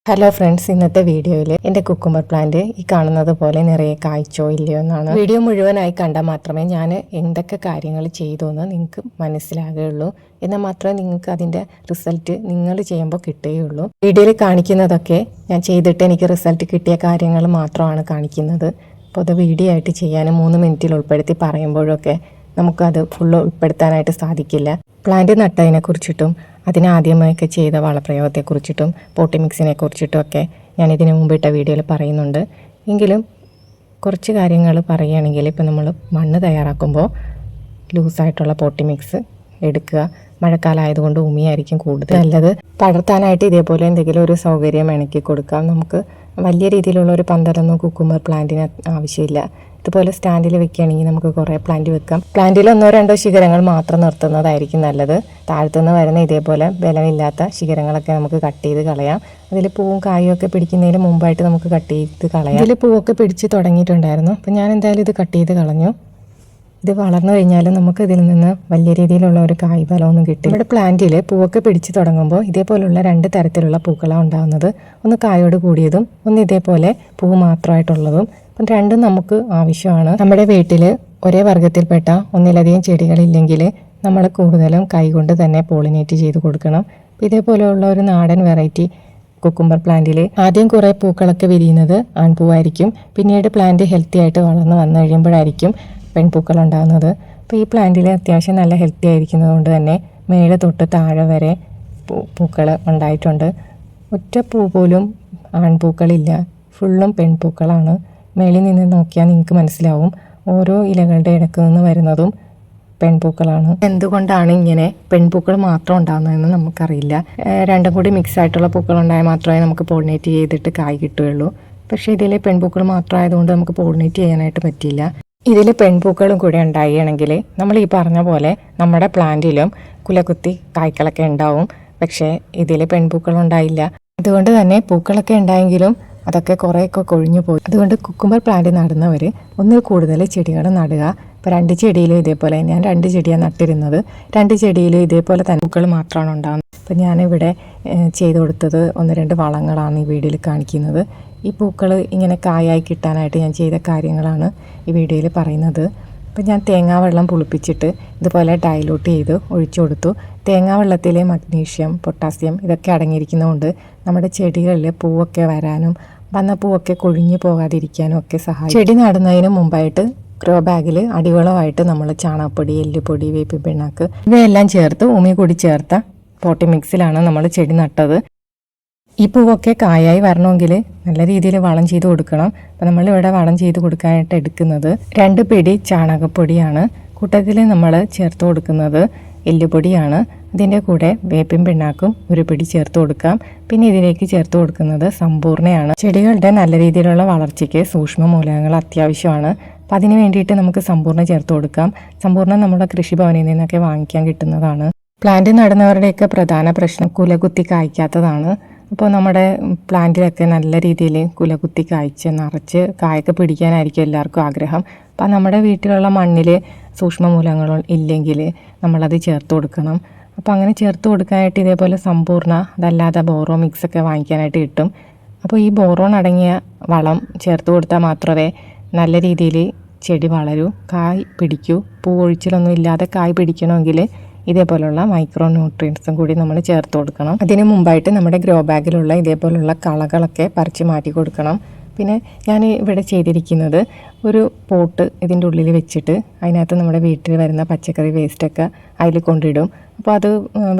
Hello friends, ഇന്നത്തെ വീഡിയോയിൽ എൻ്റെ കുക്കുംബർ പ്ലാന്റ് ഈ കാണുന്നത് പോലെ നിറയെ കായ്ച്ചോ ഇല്ലയോ എന്നാണ്. വീഡിയോ മുഴുവനായി കണ്ടാൽ മാത്രമേ ഞാൻ എന്തൊക്കെ കാര്യങ്ങൾ ചെയ്തു എന്ന് നിങ്ങൾക്ക് മനസ്സിലാകുകയുള്ളൂ. എന്നാൽ മാത്രമേ നിങ്ങൾക്ക് അതിൻ്റെ റിസൾട്ട് നിങ്ങൾ ചെയ്യുമ്പോൾ കിട്ടുകയുള്ളൂ. വീഡിയോയിൽ കാണിക്കുന്നതൊക്കെ ഞാൻ ചെയ്തിട്ട് എനിക്ക് റിസൾട്ട് കിട്ടിയ കാര്യങ്ങൾ മാത്രമാണ് കാണിക്കുന്നത്. അപ്പോൾ അത് വീഡിയോ ആയിട്ട് ചെയ്യാൻ 3 മിനിറ്റിൽ ഉൾപ്പെടുത്തി പറയുമ്പോഴൊക്കെ നമുക്കത് ഫുള്ള് ഉൾപ്പെടുത്താനായിട്ട് സാധിക്കില്ല. പ്ലാന്റ് നട്ടതിനെ കുറിച്ചിട്ടും അതിനാദ്യമൊക്കെ ചെയ്ത വളപ്രയോഗത്തെക്കുറിച്ചിട്ടും പോട്ടി മിക്സിനെ കുറിച്ചിട്ടും ഒക്കെ ഞാൻ ഇതിനു മുമ്പിട്ട വീഡിയോയിൽ പറയുന്നുണ്ട്. എങ്കിലും കുറച്ച് കാര്യങ്ങൾ പറയുകയാണെങ്കിൽ ഇപ്പോൾ നമ്മൾ മണ്ണ് തയ്യാറാക്കുമ്പോൾ ലൂസായിട്ടുള്ള പോട്ടി മിക്സ് എടുക്കുക. മഴക്കാലമായതുകൊണ്ട് ഉമിയായിരിക്കും കൂടുതൽ നല്ലത്. പടർത്താനായിട്ട് ഇതേപോലെ എന്തെങ്കിലും ഒരു സൗകര്യം ഇണക്കി കൊടുക്കാം. നമുക്ക് വലിയ രീതിയിലുള്ള ഒരു പന്തലൊന്നും കുക്കുംബർ പ്ലാന്റിന് ആവശ്യമില്ല. ഇതുപോലെ സ്റ്റാൻഡിൽ വെക്കുകയാണെങ്കിൽ നമുക്ക് കുറേ പ്ലാന്റ് വെക്കാം. പ്ലാന്റിൽ 1-2 ശിഖരങ്ങൾ മാത്രം നിർത്തുന്നതായിരിക്കും നല്ലത്. താഴത്തുനിന്ന് വരുന്ന ഇതേപോലെ ബലമില്ലാത്ത ശിഖരങ്ങളൊക്കെ നമുക്ക് കട്ട് ചെയ്ത് കളയാം. അതിൽ പൂവും കായും ഒക്കെ പിടിക്കുന്നതിന് മുമ്പായിട്ട് നമുക്ക് കട്ട് ചെയ്ത് കളയാം. ഇതിൽ പൂവൊക്കെ പിടിച്ച് തുടങ്ങിയിട്ടുണ്ടായിരുന്നു. അപ്പം ഞാൻ എന്തായാലും ഇത് കട്ട് ചെയ്ത് കളഞ്ഞു. ഇത് വളർന്നു കഴിഞ്ഞാൽ നമുക്ക് ഇതിൽ നിന്ന് വലിയ രീതിയിലുള്ള ഒരു കായ് ഫലമൊന്നും കിട്ടും. നമ്മുടെ പ്ലാന്റിൽ പൂവൊക്കെ പിടിച്ച് തുടങ്ങുമ്പോൾ ഇതേപോലുള്ള 2 തരത്തിലുള്ള പൂക്കളാണ് ഉണ്ടാകുന്നത്. ഒന്ന് കായോട് കൂടിയതും ഒന്ന് ഇതേപോലെ പൂ മാത്രമായിട്ടുള്ളതും. അപ്പം രണ്ടും നമുക്ക് ആവശ്യമാണ്. നമ്മുടെ വീട്ടിൽ ഒരേ വർഗ്ഗത്തിൽപ്പെട്ട ഒന്നിലധികം ചെടികളില്ലെങ്കിൽ നമ്മൾ കൂടുതലും കൈകൊണ്ട് തന്നെ പോളിനേറ്റ് ചെയ്ത് കൊടുക്കണം. ഇതേപോലെയുള്ള ഒരു നാടൻ വെറൈറ്റി കുക്കുംബർ പ്ലാന്റിൽ ആദ്യം കുറേ പൂക്കളൊക്കെ വിരിയുന്നത് ആൺപൂവായിരിക്കും. പിന്നീട് പ്ലാന്റ് ഹെൽത്തി ആയിട്ട് വളർന്ന് വന്നു കഴിയുമ്പോഴായിരിക്കും പെൺപൂക്കൾ ഉണ്ടാകുന്നത്. അപ്പോൾ ഈ പ്ലാന്റിൽ അത്യാവശ്യം നല്ല ഹെൽത്തി ആയിരിക്കുന്നത് കൊണ്ട് തന്നെ മേലെ തൊട്ട് താഴെ വരെ പൂക്കൾ ഉണ്ടായിട്ടുണ്ട്. ഒറ്റ പൂ പോലും ആൺപൂക്കളില്ല, ഫുള്ളും പെൺപൂക്കളാണ്. മേളിൽ നിന്ന് നോക്കിയാൽ നിങ്ങൾക്ക് മനസ്സിലാവും ഓരോ ഇലകളുടെ ഇടയ്ക്ക് നിന്ന് വരുന്നതും പെൺപൂക്കളാണ്. എന്തുകൊണ്ടാണ് ഇങ്ങനെ പെൺപൂക്കൾ മാത്രം ഉണ്ടാകുന്നതെന്ന് നമുക്കറിയില്ല. രണ്ടും കൂടി മിക്സ് ആയിട്ടുള്ള പൂക്കൾ ഉണ്ടായാൽ മാത്രമേ നമുക്ക് പോളിനേറ്റ് ചെയ്തിട്ട് കായ് കിട്ടുകയുള്ളൂ. പക്ഷേ ഇതിൽ പെൺപൂക്കൾ മാത്രമായതുകൊണ്ട് നമുക്ക് പോളിനേറ്റ് ചെയ്യാനായിട്ട് പറ്റില്ല. ഇതിൽ പെൺപൂക്കളും കൂടി ഉണ്ടാവുകയാണെങ്കിൽ നമ്മൾ ഈ പറഞ്ഞ പോലെ നമ്മുടെ പ്ലാന്റിലും കുലകുത്തി കായ്ക്കളൊക്കെ ഉണ്ടാവും. പക്ഷേ ഇതിൽ പെൺപൂക്കൾ ഉണ്ടായില്ല. അതുകൊണ്ട് തന്നെ പൂക്കളൊക്കെ ഉണ്ടായെങ്കിലും അതൊക്കെ കുറേയൊക്കെ കൊഴിഞ്ഞു പോയി. അതുകൊണ്ട് കുക്കുംബർ പ്ലാന്റ് നടുന്നവർ ഒന്നിൽ കൂടുതൽ ചെടികൾ നടുക. ഇപ്പോൾ 2 ചെടിയിലും ഇതേപോലെ, ഞാൻ 2 ചെടിയാണ് നട്ടിരുന്നത്. 2 ചെടിയിലും ഇതേപോലെ തന്നെ പൂക്കൾ മാത്രമാണ് ഉണ്ടാകുന്നത്. അപ്പോൾ ഞാനിവിടെ ചെയ്തു കൊടുത്തത് 1-2 വളങ്ങളാണ് ഈ വീഡിയോയിൽ കാണിക്കുന്നത്. ഈ പൂക്കൾ ഇങ്ങനെ കായായി കിട്ടാനായിട്ട് ഞാൻ ചെയ്ത കാര്യങ്ങളാണ് ഈ വീഡിയോയിൽ പറയുന്നത്. അപ്പോൾ ഞാൻ തേങ്ങാവെള്ളം പുളിപ്പിച്ചിട്ട് ഇതുപോലെ ഡൈലൂട്ട് ചെയ്ത് ഒഴിച്ചു കൊടുത്തു. തേങ്ങാവെള്ളത്തിലെ മഗ്നീഷ്യം, പൊട്ടാസ്യം ഇതൊക്കെ അടങ്ങിയിരിക്കുന്നതുകൊണ്ട് നമ്മുടെ ചെടികളിൽ പൂവൊക്കെ വരാനും വന്ന പൂവൊക്കെ കൊഴിഞ്ഞു പോകാതിരിക്കാനും ഒക്കെ സഹായിക്കും. ചെടി നടുന്നതിന് മുമ്പായിട്ട് ഗ്രോ ബാഗിൽ അടിവളമായിട്ട് നമ്മൾ ചാണകപ്പൊടി, എല്ലുപൊടി, വേപ്പിൻ പിണ്ണാക്ക് ഇവയെല്ലാം ചേർത്ത് ഉമി കൂടി ചേർത്ത പോട്ടി മിക്സിലാണ് നമ്മൾ ചെടി നട്ടത്. ഈ പൂവൊക്കെ കായായി വരണമെങ്കിൽ നല്ല രീതിയിൽ വളം ചെയ്ത് കൊടുക്കണം. അപ്പം നമ്മളിവിടെ വളം ചെയ്ത് കൊടുക്കാനായിട്ട് എടുക്കുന്നത് 2 പിടി ചാണകപ്പൊടിയാണ്. കൂട്ടത്തിൽ നമ്മൾ ചേർത്ത് കൊടുക്കുന്നത് എല്ലുപൊടിയാണ്. ഇതിൻ്റെ കൂടെ വേപ്പിൻ പിണ്ണാക്കും 1 പിടി ചേർത്ത് കൊടുക്കാം. പിന്നെ ഇതിലേക്ക് ചേർത്ത് കൊടുക്കുന്നത് സമ്പൂർണ്ണയാണ്. ചെടികളുടെ നല്ല രീതിയിലുള്ള വളർച്ചയ്ക്ക് സൂക്ഷ്മ മൂലകങ്ങൾ അത്യാവശ്യമാണ്. അപ്പം അതിന് വേണ്ടിയിട്ട് നമുക്ക് സമ്പൂർണ്ണ ചേർത്ത് കൊടുക്കാം. സമ്പൂർണ്ണം നമ്മുടെ കൃഷിഭവനിൽ നിന്നൊക്കെ വാങ്ങിക്കാൻ കിട്ടുന്നതാണ്. പ്ലാന്റ് നടുന്നവരുടെയൊക്കെ പ്രധാന പ്രശ്നം കുലകുത്തി കായ്ക്കാത്തതാണ്. അപ്പോൾ നമ്മുടെ പ്ലാന്റിലൊക്കെ നല്ല രീതിയിൽ കുലകുത്തി കായ്ച്ച് നിറച്ച് കായൊക്കെ പിടിക്കാനായിരിക്കും എല്ലാവർക്കും ആഗ്രഹം. അപ്പം നമ്മുടെ വീട്ടിലുള്ള മണ്ണിൽ സൂക്ഷ്മമൂലങ്ങൾ ഇല്ലെങ്കിൽ നമ്മളത് ചേർത്ത് കൊടുക്കണം. അപ്പോൾ അങ്ങനെ ചേർത്ത് കൊടുക്കാനായിട്ട് ഇതേപോലെ സമ്പൂർണ്ണ അതല്ലാതെ ബോറോ മിക്സൊക്കെ വാങ്ങിക്കാനായിട്ട് കിട്ടും. അപ്പോൾ ഈ ബോറോൺ അടങ്ങിയ വളം ചേർത്ത് കൊടുത്താൽ മാത്രമേ നല്ല രീതിയിൽ ചെടി വളരൂ, കായ് പിടിക്കൂ. പൂവൊഴിച്ചിലൊന്നും ഇല്ലാതെ കായ് പിടിക്കണമെങ്കിൽ ഇതേപോലുള്ള മൈക്രോ ന്യൂട്രിയൻസും കൂടി നമ്മൾ ചേർത്ത് കൊടുക്കണം. അതിന് മുമ്പായിട്ട് നമ്മുടെ ഗ്രോ ബാഗിലുള്ള ഇതേപോലുള്ള കളകളൊക്കെ പറിച്ച് മാറ്റി കൊടുക്കണം. പിന്നെ ഞാൻ ഇവിടെ ചെയ്തിരിക്കുന്നത് ഒരു പോട്ട് ഇതിൻ്റെ ഉള്ളിൽ വെച്ചിട്ട് അതിനകത്ത് നമ്മുടെ വീട്ടിൽ വരുന്ന പച്ചക്കറി വേസ്റ്റൊക്കെ അതിൽ കൊണ്ടിടും. അപ്പോൾ അത്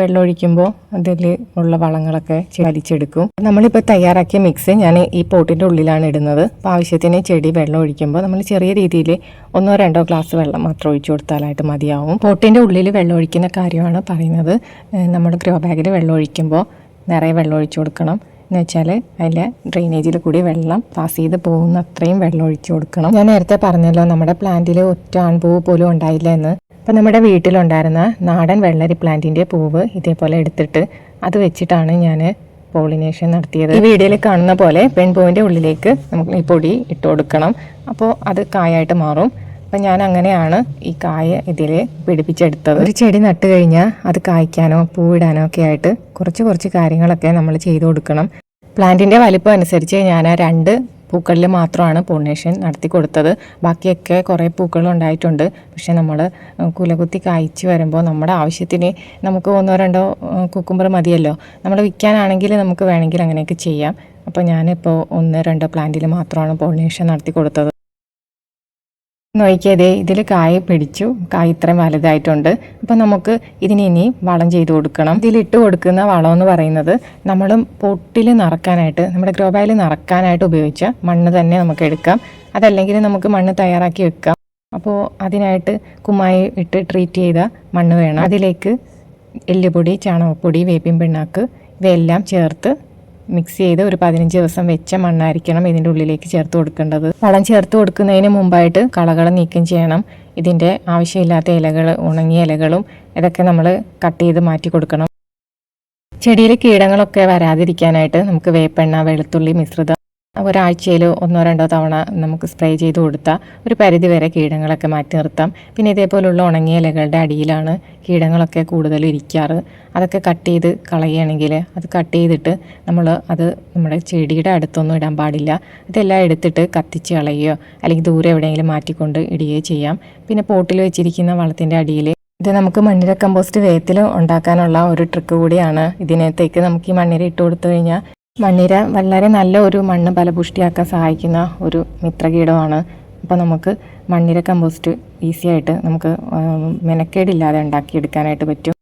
വെള്ളമൊഴിക്കുമ്പോൾ അതിൽ ഉള്ള വളങ്ങളൊക്കെ വലിച്ചെടുക്കും. നമ്മളിപ്പോൾ തയ്യാറാക്കിയ മിക്സ് ഞാൻ ഈ പോട്ടിൻ്റെ ഉള്ളിലാണ് ഇടുന്നത്. അപ്പോൾ ആവശ്യത്തിന് ചെടി വെള്ളം ഒഴിക്കുമ്പോൾ നമ്മൾ ചെറിയ രീതിയിൽ 1-2 ഗ്ലാസ് വെള്ളം മാത്രം ഒഴിച്ചു കൊടുത്താലായിട്ട് മതിയാവും. പോട്ടിൻ്റെ ഉള്ളിൽ വെള്ളം ഒഴിക്കുന്ന കാര്യമാണ് പറയുന്നത്. നമ്മൾ ഗ്രോ ബാഗിൽ വെള്ളം ഒഴിക്കുമ്പോൾ നിറയെ വെള്ളം ഒഴിച്ചു കൊടുക്കണം. എന്ന് വെച്ചാൽ അതിൽ ഡ്രെയിനേജിൽ കൂടി വെള്ളം പാസ് ചെയ്ത് പോകുന്ന അത്രയും വെള്ളം ഒഴിച്ചു കൊടുക്കണം. ഞാൻ നേരത്തെ പറഞ്ഞല്ലോ നമ്മുടെ പ്ലാന്റിൽ ഒറ്റ ആൺപൂവ് പോലും ഉണ്ടായില്ല എന്ന്. അപ്പം നമ്മുടെ വീട്ടിലുണ്ടായിരുന്ന നാടൻ വെള്ളരി പ്ലാന്റിൻ്റെ പൂവ് ഇതേപോലെ എടുത്തിട്ട് അത് വെച്ചിട്ടാണ് ഞാൻ പോളിനേഷൻ നടത്തിയത്. ഈ വീഡിയോയിൽ കാണുന്ന പോലെ പെൺപൂവിൻ്റെ ഉള്ളിലേക്ക് നമുക്ക് ഈ പൊടി ഇട്ട് കൊടുക്കണം. അപ്പോൾ അത് കായായിട്ട് മാറും. അപ്പം ഞാൻ അങ്ങനെയാണ് ഈ കായ ഇതിൽ പിടിപ്പിച്ചെടുത്തത്. ഒരു ചെടി നട്ട് കഴിഞ്ഞാൽ അത് കായ്ക്കാനോ പൂവിടാനോ ഒക്കെ ആയിട്ട് കുറച്ച് കാര്യങ്ങളൊക്കെ നമ്മൾ ചെയ്തു കൊടുക്കണം. പ്ലാന്റിൻ്റെ വലിപ്പം അനുസരിച്ച് ഞാൻ ആ 2 പൂക്കളിൽ മാത്രമാണ് പോളിനേഷൻ നടത്തി കൊടുത്തത്. ബാക്കിയൊക്കെ കുറേ പൂക്കളുണ്ടായിട്ടുണ്ട്. പക്ഷേ നമ്മൾ കുലകുത്തി കായ്ച്ച് വരുമ്പോൾ നമ്മുടെ ആവശ്യത്തിന് നമുക്ക് 1-2 കുക്കുംബർ മതിയല്ലോ. നമ്മൾ വിൽക്കാനാണെങ്കിൽ നമുക്ക് വേണമെങ്കിൽ അങ്ങനെയൊക്കെ ചെയ്യാം. അപ്പോൾ ഞാനിപ്പോൾ 1-2 പ്ലാന്റിൽ മാത്രമാണ് പോളിനേഷൻ നടത്തി കൊടുത്തത്. നോക്കിയതേ ഇതിൽ കായ പിടിച്ചു, കായ ഇത്രയും വലുതായിട്ടുണ്ട്. അപ്പം നമുക്ക് ഇതിനി വളം ചെയ്ത് കൊടുക്കണം. ഇതിലിട്ട് കൊടുക്കുന്ന വളം എന്ന് പറയുന്നത് നമ്മൾ പൊട്ടിൽ നിറക്കാനായിട്ട്, നമ്മുടെ ഗ്രോ ബാഗിൽ നിറക്കാനായിട്ട് ഉപയോഗിച്ച മണ്ണ് തന്നെ നമുക്ക് എടുക്കാം. അതല്ലെങ്കിൽ നമുക്ക് മണ്ണ് തയ്യാറാക്കി വെക്കാം. അപ്പോൾ അതിനായിട്ട് കുമ്മായി ഇട്ട് ട്രീറ്റ് ചെയ്ത മണ്ണ് വേണം. അതിലേക്ക് എല്ലുപൊടി, ചാണകപ്പൊടി, വേപ്പിൻ പിണ്ണാക്ക് ഇവയെല്ലാം ചേർത്ത് മിക്സ് ചെയ്ത് ഒരു 15 ദിവസം വെച്ച മണ്ണായിരിക്കണം ഇതിൻ്റെ ഉള്ളിലേക്ക് ചേർത്ത് കൊടുക്കേണ്ടത്. വളം ചേർത്ത് കൊടുക്കുന്നതിന് മുമ്പായിട്ട് കളകൾ നീക്കം ചെയ്യണം. ഇതിൻ്റെ ആവശ്യമില്ലാത്ത ഇലകൾ, ഉണങ്ങിയ ഇലകളും ഇതൊക്കെ നമ്മൾ കട്ട് ചെയ്ത് മാറ്റി കൊടുക്കണം. ചെടിയിൽ കീടങ്ങളൊക്കെ വരാതിരിക്കാനായിട്ട് നമുക്ക് വേപ്പെണ്ണ, വെളുത്തുള്ളി മിശ്രിതം ഒരാഴ്ചയിൽ 1-2 തവണ നമുക്ക് സ്പ്രേ ചെയ്ത് കൊടുത്താൽ ഒരു പരിധി വരെ കീടങ്ങളൊക്കെ മാറ്റി നിർത്താം. പിന്നെ ഇതേപോലുള്ള ഉണങ്ങിയ ഇലകളുടെ അടിയിലാണ് കീടങ്ങളൊക്കെ കൂടുതലും ഇരിക്കാറ്. അതൊക്കെ കട്ട് ചെയ്ത് കളയുകയാണെങ്കിൽ അത് കട്ട് ചെയ്തിട്ട് നമ്മൾ അത് നമ്മുടെ ചെടിയുടെ അടുത്തൊന്നും ഇടാൻ പാടില്ല. ഇതെല്ലാം എടുത്തിട്ട് കത്തിച്ച് കളയുകയോ അല്ലെങ്കിൽ ദൂരെ എവിടെയെങ്കിലും മാറ്റിക്കൊണ്ട് ഇടുകയോ ചെയ്യാം. പിന്നെ പോട്ടിൽ വെച്ചിരിക്കുന്ന വളത്തിൻ്റെ അടിയിൽ ഇത് നമുക്ക് മണ്ണിര കമ്പോസ്റ്റ് വേഗത്തിൽ ഉണ്ടാക്കാനുള്ള ഒരു ട്രിക്ക് കൂടിയാണ്. ഇതിനകത്തേക്ക് നമുക്ക് ഈ മണ്ണിര ഇട്ട് കൊടുത്തു കഴിഞ്ഞാൽ മണ്ണിര വളരെ നല്ല ഒരു മണ്ണ് ഫലപുഷ്ടിയാക്കാൻ സഹായിക്കുന്ന ഒരു മിത്രകീടമാണ്. അപ്പോൾ നമുക്ക് മണ്ണിര കമ്പോസ്റ്റ് ഈസി ആയിട്ട് നമുക്ക് മെനക്കേടില്ലാതെ ഉണ്ടാക്കിയെടുക്കാനായിട്ട് പറ്റും.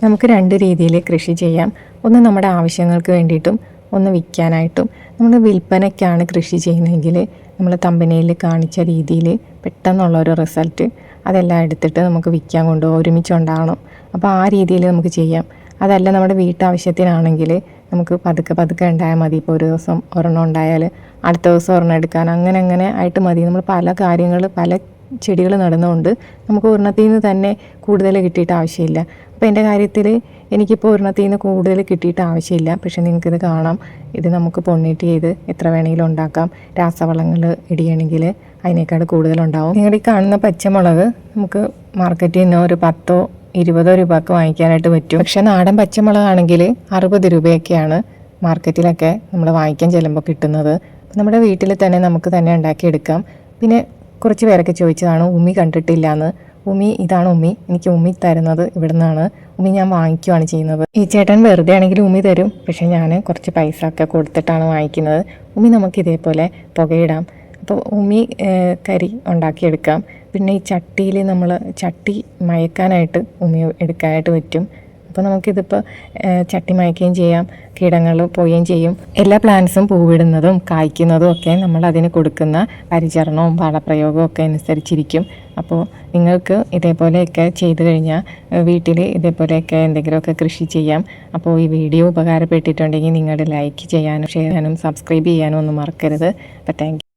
നമുക്ക് 2 രീതിയിൽ കൃഷി ചെയ്യാം. ഒന്ന് നമ്മുടെ ആവശ്യങ്ങൾക്ക് വേണ്ടിയിട്ടും ഒന്ന് വിൽക്കാനായിട്ടും. നമ്മൾ വിൽപ്പനയ്ക്കാണ് കൃഷി ചെയ്യുന്നതെങ്കിൽ നമ്മൾ തമ്പനയിൽ കാണിച്ച രീതിയിൽ പെട്ടെന്നുള്ളൊരു റിസൾട്ട് അതെല്ലാം എടുത്തിട്ട് നമുക്ക് വിൽക്കാൻ കൊണ്ടുപോകും, ഒരുമിച്ചുണ്ടാകണം. അപ്പോൾ ആ രീതിയിൽ നമുക്ക് ചെയ്യാം. അതല്ല നമ്മുടെ വീട്ടാവശ്യത്തിനാണെങ്കിൽ നമുക്ക് പതുക്കെ ഉണ്ടായാൽ മതി. ഇപ്പോൾ ഒരു ദിവസം ഒരെണ്ണം ഉണ്ടായാൽ അടുത്ത ദിവസം ഒരെണ്ണം എടുക്കാൻ അങ്ങനെ ആയിട്ട് മതി. നമ്മൾ പല ചെടികൾ നടുന്നതുകൊണ്ട് നമുക്ക് ഒരെണ്ണത്തിൽ നിന്ന് തന്നെ കൂടുതൽ കിട്ടിയിട്ട് ആവശ്യമില്ല. അപ്പോൾ എൻ്റെ കാര്യത്തിൽ എനിക്കിപ്പോൾ ഒരെണ്ണത്തിൽ നിന്ന് കൂടുതൽ കിട്ടിയിട്ട് ആവശ്യമില്ല. പക്ഷേ നിങ്ങൾക്കിത് കാണാം, ഇത് നമുക്ക് പൊണ്ണീട്ട് ചെയ്ത് എത്ര വേണമെങ്കിലും ഉണ്ടാക്കാം. രാസവളങ്ങൾ ഇടുകയാണെങ്കിൽ അതിനേക്കാൾ കൂടുതലുണ്ടാവും. നിങ്ങളുടെ ഈ കാണുന്ന പച്ചമുളക് നമുക്ക് മാർക്കറ്റിൽ നിന്ന് ഒരു 10-20 രൂപയ്ക്ക് വാങ്ങിക്കാനായിട്ട് പറ്റും. പക്ഷേ നാടൻ പച്ചമുളകാണെങ്കിൽ 60 രൂപയൊക്കെയാണ് മാർക്കറ്റിലൊക്കെ നമ്മൾ വാങ്ങിക്കാൻ ചെല്ലുമ്പോൾ കിട്ടുന്നത്. നമ്മുടെ വീട്ടിൽ തന്നെ നമുക്ക് തന്നെ ഉണ്ടാക്കിയെടുക്കാം. പിന്നെ കുറച്ച് പേരൊക്കെ ചോദിച്ചതാണ് ഉമ്മി കണ്ടിട്ടില്ല എന്ന്. ഇതാണ് ഉമ്മി, എനിക്ക് ഉമ്മി തരുന്നത് ഇവിടെ നിന്നാണ്. ഉമ്മി ഞാൻ വാങ്ങിക്കുകയാണ് ചെയ്യുന്നത്. ഈ ചേട്ടൻ വെറുതെ ആണെങ്കിൽ ഉമ്മി തരും, പക്ഷേ ഞാൻ കുറച്ച് പൈസ ഒക്കെ കൊടുത്തിട്ടാണ് വാങ്ങിക്കുന്നത്. ഉമ്മി നമുക്ക് ഇതേപോലെ പുകയിടാം. അപ്പോൾ ഉമ്മി കരി ഉണ്ടാക്കിയെടുക്കാം. പിന്നെ ഈ ചട്ടിയിൽ നമ്മൾ ചട്ടി മയക്കാനായിട്ട് ഉമ്മി എടുക്കാനായിട്ട് പറ്റും. അപ്പോൾ നമുക്കിതിപ്പോൾ ചട്ടി മയക്കുകയും ചെയ്യാം, കീടങ്ങൾ പോവുകയും ചെയ്യും. എല്ലാ പ്ലാന്റ്സും പൂവിടുന്നതും കായ്ക്കുന്നതും ഒക്കെ നമ്മൾ അതിന് കൊടുക്കുന്ന പരിചരണവും വളപ്രയോഗവും ഒക്കെ അനുസരിച്ചിരിക്കും. അപ്പോൾ നിങ്ങൾക്ക് ഇതേപോലെയൊക്കെ ചെയ്തു കഴിഞ്ഞാൽ വീട്ടിൽ ഇതേപോലെയൊക്കെ എന്തെങ്കിലുമൊക്കെ കൃഷി ചെയ്യാം. അപ്പോൾ ഈ വീഡിയോ ഉപകാരപ്പെട്ടിട്ടുണ്ടെങ്കിൽ നിങ്ങൾ ലൈക്ക് ചെയ്യാനും ഷെയർ ചെയ്യാനും സബ്സ്ക്രൈബ് ചെയ്യാനും ഒന്നും മറക്കരുത്. അപ്പോൾ താങ്ക് യു.